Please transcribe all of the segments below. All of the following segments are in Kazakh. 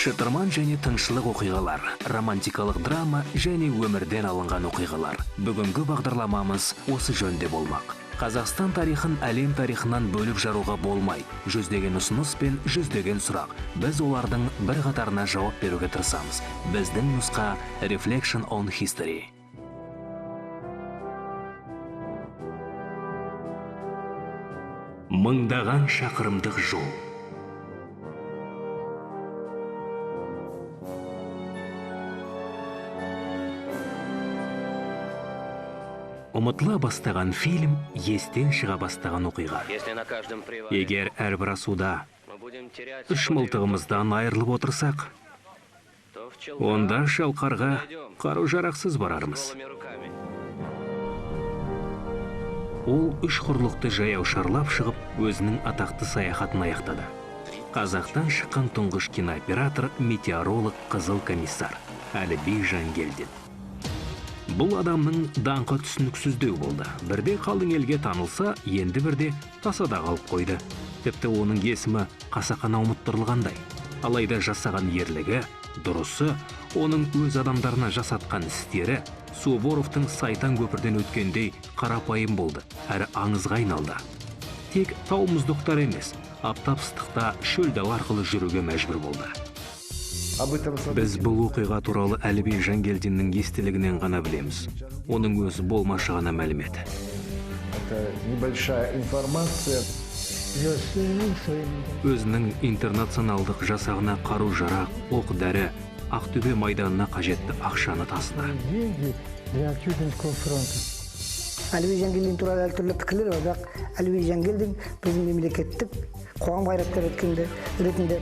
Шытырман және тыңшылық оқиғалар, романтикалық драма және өмірден алынған оқиғалар. Бүгінгі бағдарламамыз осы жөнде болмақ. Қазақстан тарихын әлем тарихынан бөліп жаруға болмай. Жүздеген ұсыныс пен жүздеген сұрақ. Біз олардың бір қатарына жауап беруге тырысамыз. Біздің нұсқа Reflection on History. Мыңдаған шақырымдық жол. Ұмытыла бастаған фильм, естен шыға бастаған оқиға. Егер әрбір асуда үш мылтығымыздан айырылып отырсақ, онда шалқарға қару-жарақсыз барармыз. Ол үш құрлықты жаяу шарлап шығып, өзінің атақты саяхатын аяқтады. Қазақтан шыққан тұңғыш кинооператор, метеоролог, қызыл комиссар Әліби Жангелдин. Бұл адамның даңқы түсініксіздеу болды. Бірде қалың елге танылса, енді бірде тасада қалып қойды. Тіпті оның есімі қасақана ұмыттырылғандай. Алайда жасаған ерлігі, дұрысы, оның өз адамдарына жасатқан істері Суворовтың Сайтан көпірден өткендей қарапайым болды, әрі аңызға айналды. Тек тау мұздықтар емес, аптап ыстықта шөл дала арқылы жүруге мәжбүр болды. Біз бұл оқиға туралы Әліби Жангелдиннің естелігінен ғана білеміз. Оның өзі болмашы ғана мәлімет. Өзінің интернационалдық жасағына қару-жарақ, оқ-дәрі, Ақтөбе майданына қажетті ақшаны тасыды. Әліби Жангелдин туралы әртүрлі пікірлер бар, бірақ Әліби Жангелдин біздің мемлекеттік қоғам қайраткері ретінде,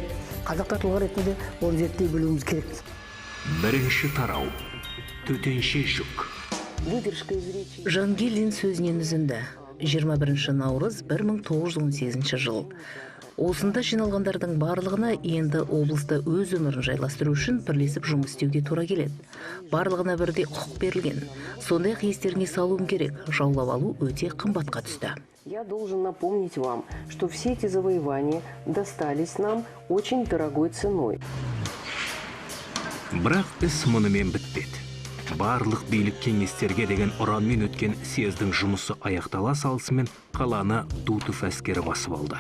қазақ тұлға ретінде оны зерттей білуіміз керек. Бірінші тарау. Төтенше жүк. Жангелдин сөзінен үзінді. 21 наурыз 1918 жыл. Осында жиналғандардың барлығына енді облыста өз өмірін жайластыру үшін бірлесіп жұмыс істеуге тура келеді. Барлығына бірдей құқық берілген. Сондай-ақ естеріңе салуым керек, жаулап алу өте қымбатқа түсті. Я должен напомнить вам, что все эти завоевания достались нам очень дорогой ценой. Бірақ іс мұнымен бітпеді. Барлық билік кеңестерге деген ұранмен өткен съездің жұмысы аяқтала салысымен қаланы Дутов әскері басып алды.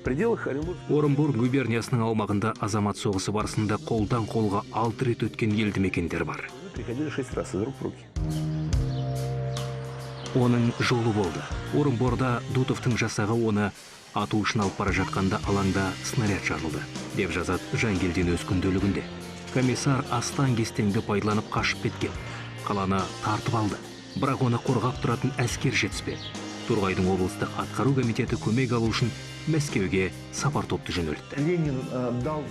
Орынбор губерниясының аумағында азамат соғысы барысында қолдан қолға 6 рет өткен елді мекендер бар. Оның жолы болды. Орынборда Дутовтың жасағы оны ату үшін алып бара жатқанда алаңда снаряд жарылды, деп жазады Жангелдин өз күнделігінде. Комиссар астан кестеңді пайдаланып қашып кеткен. Қаланы тартып алды. Бірақ оны қорғап тұратын әскер жетіспеді. Торғайдың облыстық атқару комитеті көмек алу үшін Мәскеуге сапар топты жөнелтті.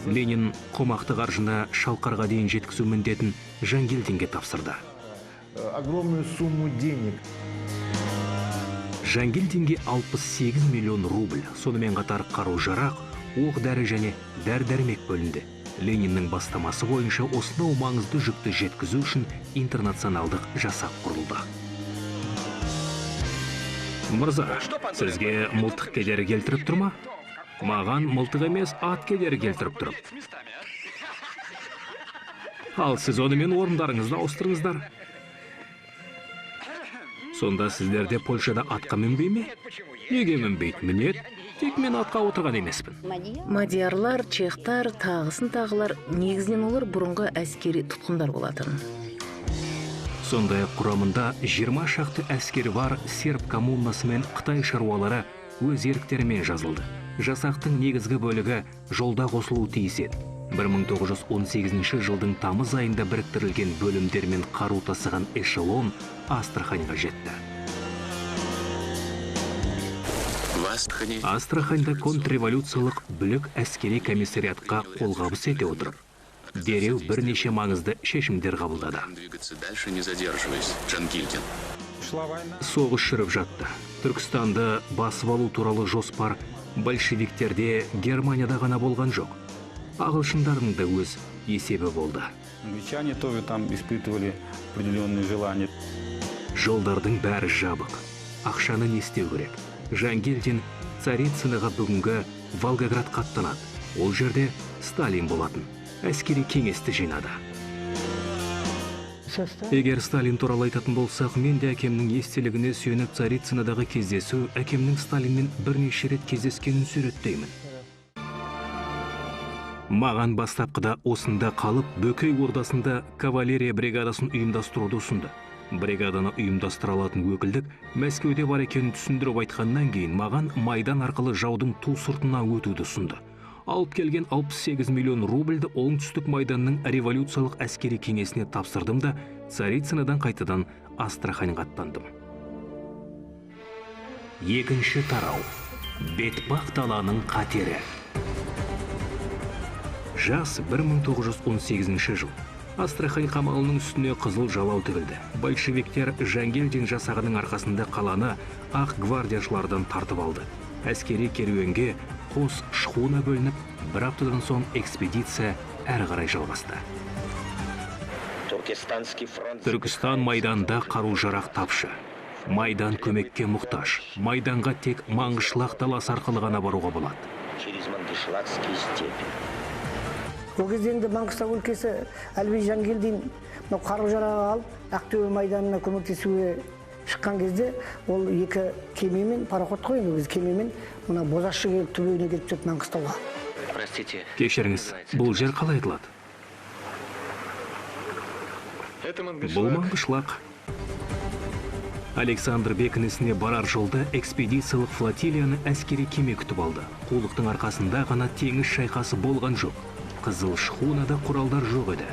Ленин қомақты қаржыны Шалқарға дейін жеткізу міндетін Жангелдинге тапсырды. Огромную сумму денег. Жангелдинге 68 миллион рубль, сонымен қатар қару-жарақ, оқ-дәрі және дәрі-дәрмек бөлінді. Лениннің бастамасы бойынша осынау маңызды жүкті жеткізу үшін интернационалдық жасақ құрылды. Мырза, сізге мылтық кедері келтіріп тұрма? Маған мылтық емес, ат кедері келтіріп тұрып. Ал сіз онымен орындарыңызды ауыстырыңыздар. Сонда сіздерде Польшада атқа мінбей ме? Неге мінбейді? Мінет, тек мен атқа отырған емеспін. Мадиярлар, чехтар, тағысын тағылар, негізінен олар бұрынғы әскери тұтқындар болатын. Сондай құрамында 20 шақты әскері бар серб коммунасы мен Қытай шаруалары өз еріктерімен жазылды. Жасақтың негізгі бөлігі жолда қосылуы тиіс еді. 1918 жылдың тамыз айында біріктірілген бөлімдермен қару тасыған эшелон Астраханьға жетті. Астраханьда контрреволюциялық бүлік әскери комиссариатқа қолғабыс ете отырып, дереу бірнеше маңызды шешімдер қабылдады. Соғыс жүріп жатты. Түркістанды басып алу туралы жоспар большевиктерде Германияда ғана болған жоқ. Ағылшындардың да өз есебі болды. Англичане тоже там испытывали определенные желания. Жолдардың бәрі жабық. Ақшаны не істеу керек? Жангелдин Царицыныға бүгінгі Волгоградқа аттанады. Ол жерде Сталин болатын. Әскери кеңесті жинады. Егер Сталин туралы айтатын болсақ, мен де әкемнің естелігіне сүйеніп Царицынадағы кездесу, әкемнің Сталинмен бірнеше рет кездескенін суреттеймін. Маған бастапқыда осында қалып, Бөкей ордасында кавалерия бригадасын ұйымдастыруды ұсынды. Бригаданы ұйымдастыра алатын өкілдік Мәскеуде бар екенін түсіндіріп айтқаннан кейін маған Майдан арқылы жаудың ту сыртына өтуді ұсынды. Алып келген 68 миллион рубльді оңтүстік Майданның революциялық әскери кеңесіне тапсырдым да Царицынадан қайтадан Астраханьға аттандым. Екінші тарау. Бетпақ даланың қатері. Жас 1918 жыл. Астрахань қамалының үстіне қызыл жалау тігілді. Большевиктер Жангелдин жасағының арқасында қаланы ақ гвардияшылардан тартып алды. Әскери керуенге қос шхуна бөлініп, бір аптадан соң экспедиция әрі қарай жалғасты. Түркістан майданда қару-жарақ тапшы. Майдан көмекке мұқтаж. Майданға тек Маңғышлақ даласы арқылы ғана баруға болады. Ол кезде енді Маңғыстау өлкесі Әліби Жангелдин қару-жарақ алып, Ақтөбе майданына көмектесуге шыққан кезде, ол екі кемемен, пароход қой, біз кемемен, мына Бозашы келіп түбегіне келіп түседі Маңғыстауға. Кешіріңіз, бұл жер қалай айтылады? Бұл Маңғышлақ. Александр бекінісіне барар жолда экспедициялық флотилияны әскери кеме күтіп алды. Қулықтың арқасында ғана теңіз шайқасы болған жоқ. Қызыл шхунада құралдар жоқ еді.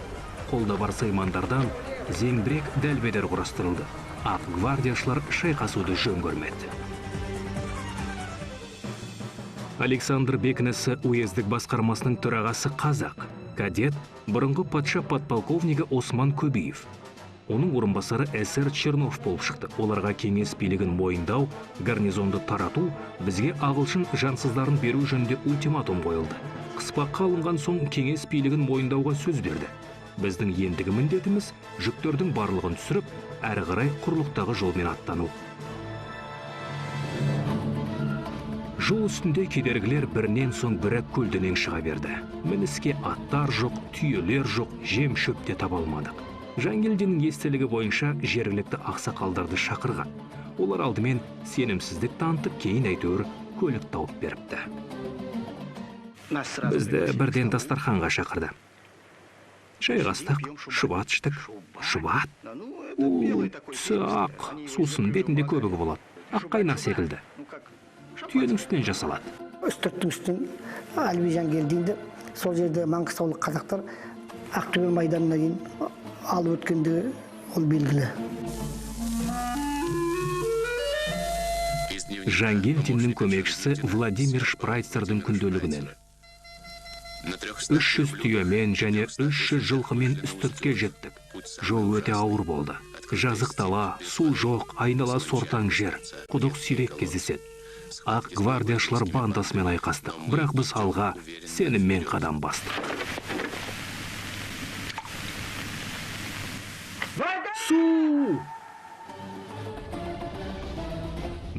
Қолда бар саймандардан зеңбірек дәлбедер құрастырылды. Ақ гвардияшылар шайқасуды жөн көрмеді. Александр бекінісі уездік басқармасының төрағасы қазақ. Кадет бұрынғы патша подполковнигі Осман Көбеев. Оның орынбасары СР Чернов болып шықты. Оларға кеңес билігін мойындау, гарнизонды тарату, бізге ағылшын жансыздарын беру жөнінде ультиматум қойылды. Қыспаққа алынған соң кеңес билігін мойындауға сөз берді. Біздің ендігі міндетіміз жүктердің барлығын түсіріп, әрі қарай құрлықтағы жолмен аттану. Жол үстінде кедергілер бірінен соң бірі көлденең шыға берді. Мініске аттар жоқ, түйелер жоқ, жем шөпте таба алмадық. Жангелдиннің естелігі бойынша жергілікті ақсақалдарды шақырған. Олар алдымен сенімсіздік танытып, кейін әйтеуір көлік тауып беріпті. Бізді бірден дастарханға шақырды. Жайғастық, шұбат іштік. Шұбат? Түсі ақ, сусын бетінде көбігі болады. Ақ қайнар секілді. Түйенің үстінен жасалады. Үстірттің үстінен Әліби Жангелдинді сол жерде маңғыстаулық қазақтар Ақтөбе майданына дейін алып өткендігі ол белгілі. Жангелдиннің көмекшісі Владимир Шпрайцердің күнделігінен. 300 түйемен және 300 жылқымен үстіртке жеттік. Жол өте ауыр болды. Жазық дала, су жоқ, айнала сортаң жер, құдық сирек кездеседі. Ақ гвардияшылар бандасымен айқастық, бірақ біз алға сеніммен қадам бастық. Су!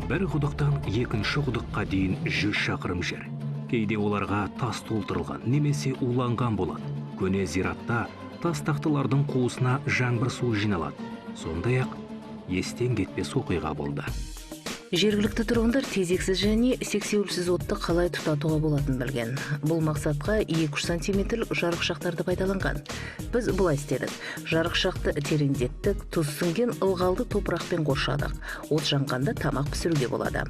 Бір құдықтан екінші құдыққа дейін 100 шақырым жер. Кейде оларға тас толтырылған, немесе уланған болады. Көне зиратта тас тақтылардың қуысына жаңбыр су жиналады. Сондай-ақ естен кетпес оқиға болды. Жергілікті тұрғындар тезексіз және сексеуілсіз отты қалай тұтатуға болатын білген. Бұл мақсатқа 2-3 сантиметрлік жарықшақтарды пайдаланған. Біз бұлай істедік. Жарықшақты тереңдеттік, тұз сіңген ылғалды топырақпен қоршадық. От жанғанда тамақ пісіруге болады.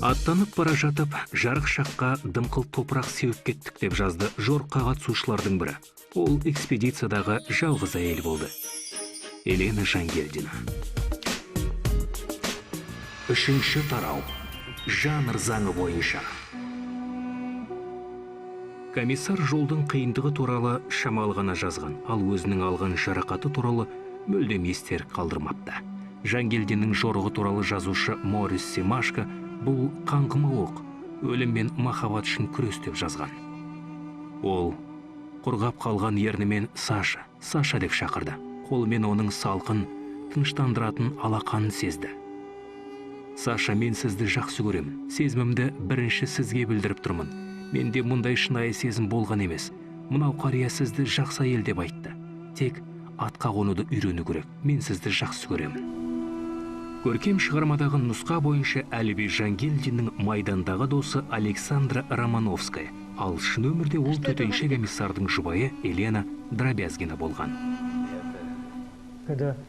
Аттанып бара жатып, жарықшаққа дымқыл топырақ сеуіп кеттік деп жазды жорыққа қатысушылардың бірі. Ол экспедициядағы жалғыз әйел болды. Елена Жангелдина. Үшінші тарау. Жанр заңы бойынша. Комиссар жолдың қиындығы туралы шамал ғана жазған, ал өзінің алған жарақаты туралы мүлдем естер қалдырмапты. Жангелдиннің жорығы туралы жазушы Морис Семашко бұл қаңғымы оқ, өлім мен махаббат үшін күрес деп жазған. Ол құрғап қалған ернімен Саша деп шақырды. Қолымен оның салқын, тыныштандыратын алақанын сезді. Саша, мен сізді жақсы көремін. Сезімімді бірінші сізге білдіріп тұрмын. Менде мұндай шынайы сезім болған емес. Мынау қария сізді жақсы әйел деп айтты. Тек атқа қонуды үйрену керек. Мен сізді жақсы көремін. Көркем шығармадағы нұсқа бойынша Әліби Жангелдиннің майдандағы досы Александра Романовская, ал шын өмірде ол төтенше комиссардың жұбайы Елена Дробязгина болған.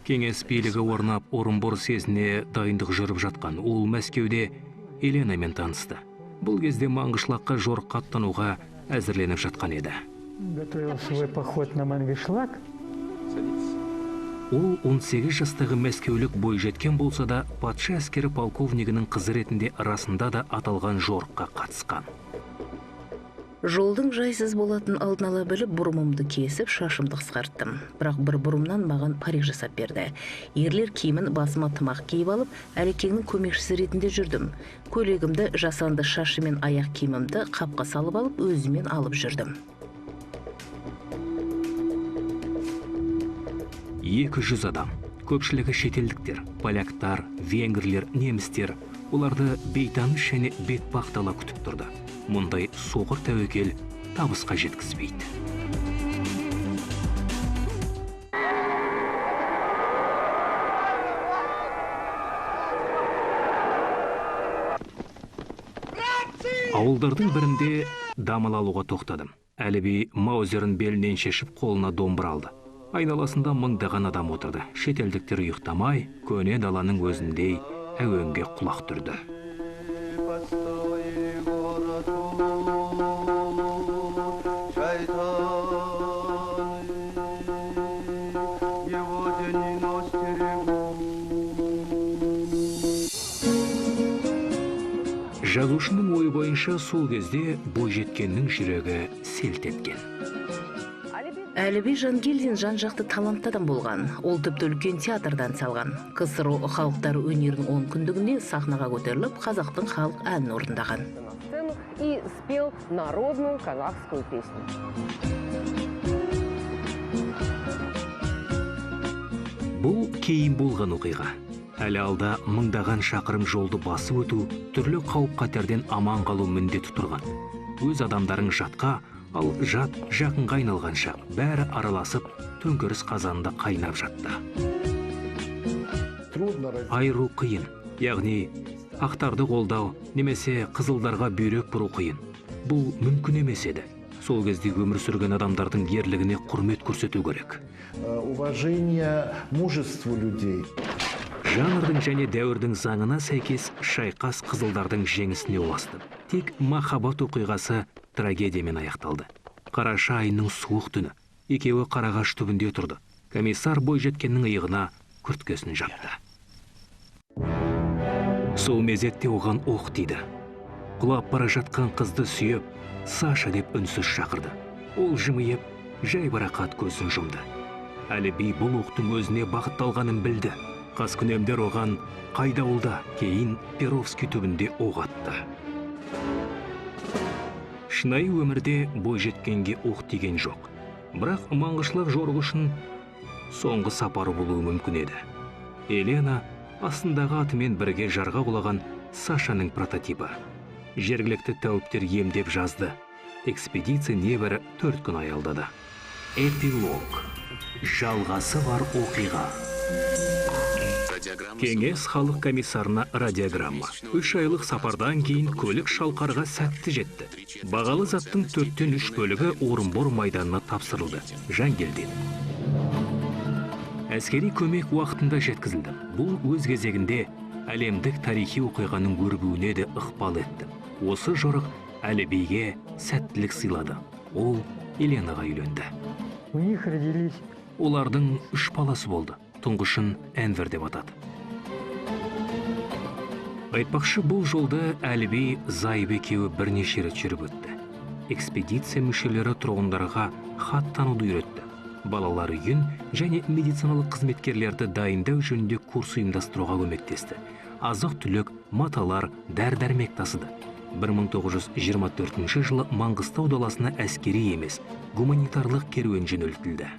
Кеңес билігі орнап, Орынбор съезіне дайындық жүріп жатқан, ол Мәскеуде Еленамен танысты. Бұл кезде Маңғышлаққа жорыққа аттануға әзірленіп жатқан еді. Готовил свой поход на Мангышлак. Ол 18 жастағы мәскеулік бойжеткен болса да, патша әскері полковнигінің қызы ретінде расында да аталған жорыққа қатысқан. Жолдың жайсыз болатын алдын ала біліп, бұрымымды кесіп, шашымды қысқарттым. Бірақ бір бұрымнан маған парик жасап берді. Ерлер киімін басыма тымақ киіп алып, әлекеңнің көмекшісі ретінде жүрдім. Көйлегімді, жасанды шашы мен аяқ киімімді қапқа салып алып, өзімен алып жүрдім. 200 адам, көпшілігі шетелдіктер, поляктар, венгрлер, немістер, оларды бейтаныс және бетпақтала күтіп тұрды. Мұндай соғыр тәуекел табысқа жеткізбейді. Ауылдардың бірінде дамыл алуға тоқтадым. Әліби маузерін белінен шешіп қолына домбыра алды. Айналасында мыңдаған адам отырды. Шетелдіктер ұйықтамай, көне даланың өзіндей әуенге құлақ түрді. Жазушының ойы бойынша сол кезде бойжеткеннің жүрегі селт еткен. Әліби Жангелдин жан-жақты талантты адам болған. Ол тіпті үлкен театрдан салған. КСРО халықтары өнерінің 10 күндігінде сахнаға көтеріліп, қазақтың халық әнін орындаған. И спел народную казахскую песню. Бұл кейін болған оқиға. Әлі алда мыңдаған шақырым жолды басып өту, түрлі қауіп-қатерден аман қалу міндеті тұрған. Өз адамдарың жатқа, ал жат жақынға айналғанша бәрі араласып, төңкеріс қазанында қайнап жатты. Айыру қиын, яғни ақтарды қолдау, немесе қызылдарға бүйрек бұру қиын. Бұл мүмкін емес еді. Сол кезде өмір сүрген адамдардың ерлігіне құрмет көрсету керек. Уважение мужеству людей. Жанрдың және дәуірдің заңына сәйкес шайқас қызылдардың жеңісіне ұласты. Тек махаббат оқиғасы трагедиямен аяқталды. Қараша айының суық түні. Екеуі қарағаш түбінде тұрды. Комиссар бойжеткеннің иығына күрткесін жапты. Сол мезетте оған оқ тиді. Құлап бара жатқан қызды сүйіп, Саша деп үнсіз шақырды. Ол жымиып, жайбарақат көзін жұмды. Әліби бұл оқтың өзіне бағытталғанын білді. Қаскүнемдер оған Қайдауылда, кейін Перовский түбінде оқ атты. Шынайы өмірде бойжеткенге оқ тиген жоқ. Бірақ Маңғышлақ жорығы үшін соңғы сапары болуы мүмкін еді. Елена астындағы атымен бірге жарға құлаған Сашаның прототипі. Жергілікті тәуіптер емдеп жазды. Экспедиция небәрі 4 күн аялдады. Эпилог. Жалғасы бар оқиға. Кеңес халық комиссарына радиограмма. 3 айлық сапардан кейін көлік Шалқарға сәтті жетті. Бағалы заттың 4-тен 3 бөлігі Орынбор майданына тапсырылды. Жангелдин. Әскери көмек уақытында жеткізілді. Бұл өз кезегінде әлемдік тарихи оқиғаның өрбуіне де ықпал етті. Осы жорық Әлібиге сәттілік сыйлады. Ол Еленаға үйленді. У них родились. Олардың 3 баласы болды. Тұңғышын Әнвер деп атады. Айтпақшы, бұл жолда Әліби Зайып екеуі бірнеше рет жүріп өтті. Экспедиция мүшелері тұрғындарға хат тануды үйретті. Балалар үйін және медициналық қызметкерлерді дайындау жөнінде курс ұйымдастыруға көмектесті. Азық-түлік, маталар, дәрі-дәрмек тасыды. 1924 жылы Маңғыстау даласына әскери емес, гуманитарлық керуен жөнелтілді.